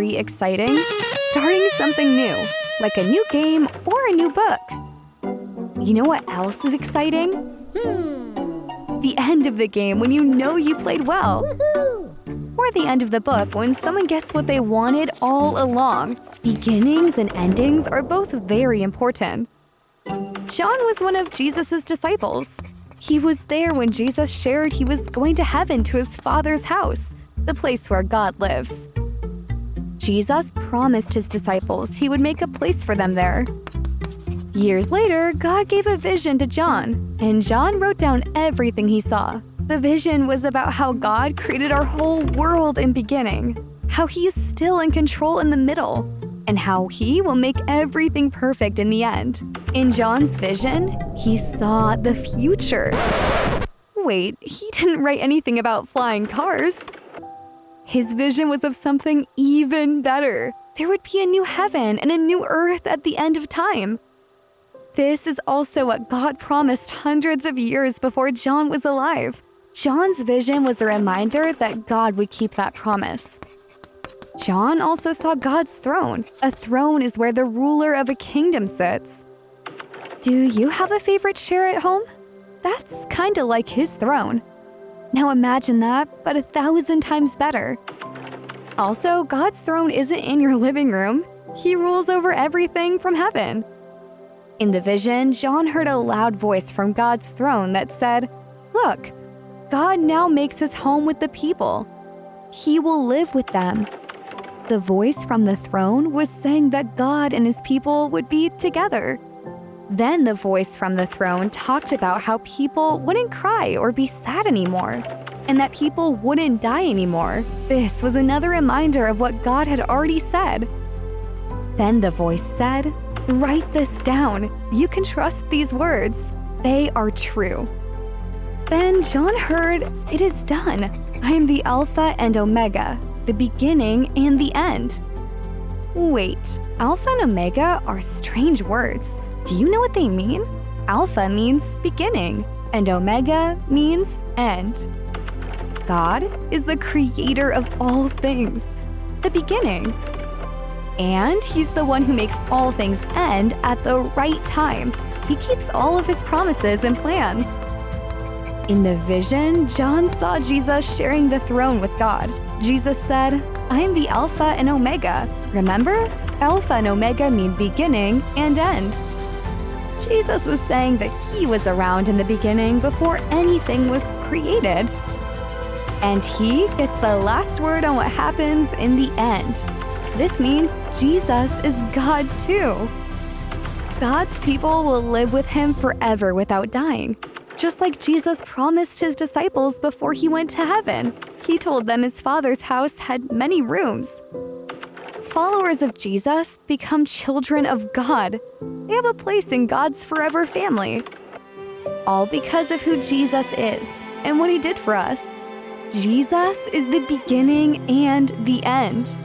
very exciting? Starting something new, like a new game or a new book. You know what else is exciting? The end of the game when you know you played well. Or the end of the book when someone gets what they wanted all along. Beginnings and endings are both very important. John was one of Jesus' disciples. He was there when Jesus shared he was going to heaven to his Father's house, the place where God lives. Jesus promised his disciples he would make a place for them there. Years later, God gave a vision to John, and John wrote down everything he saw. The vision was about how God created our whole world in beginning, how he is still in control in the middle, and how he will make everything perfect in the end. In John's vision, he saw the future. Wait, he didn't write anything about flying cars. His vision was of something even better. There would be a new heaven and a new earth at the end of time. This is also what God promised hundreds of years before John was alive. John's vision was a reminder that God would keep that promise. John also saw God's throne. A throne is where the ruler of a kingdom sits. Do you have a favorite chair at home? That's kind of like his throne. Now imagine that, but 1,000 times better. Also, God's throne isn't in your living room. He rules over everything from heaven. In the vision, John heard a loud voice from God's throne that said, "Look, God now makes his home with the people. He will live with them." The voice from the throne was saying that God and his people would be together. Then the voice from the throne talked about how people wouldn't cry or be sad anymore, and that people wouldn't die anymore. This was another reminder of what God had already said. Then the voice said, "Write this down. You can trust these words. They are true." Then John heard, "It is done. I am the Alpha and Omega, the beginning and the end." Wait, Alpha and Omega are strange words. Do you know what they mean? Alpha means beginning, and Omega means end. God is the creator of all things, the beginning. And he's the one who makes all things end at the right time. He keeps all of his promises and plans. In the vision, John saw Jesus sharing the throne with God. Jesus said, "I am the Alpha and Omega." Remember? Alpha and Omega mean beginning and end. Jesus was saying that he was around in the beginning before anything was created. And he gets the last word on what happens in the end. This means Jesus is God too. God's people will live with him forever without dying. Just like Jesus promised his disciples before he went to heaven. He told them his Father's house had many rooms. Followers of Jesus become children of God. They have a place in God's forever family. All because of who Jesus is and what he did for us. Jesus is the beginning and the end.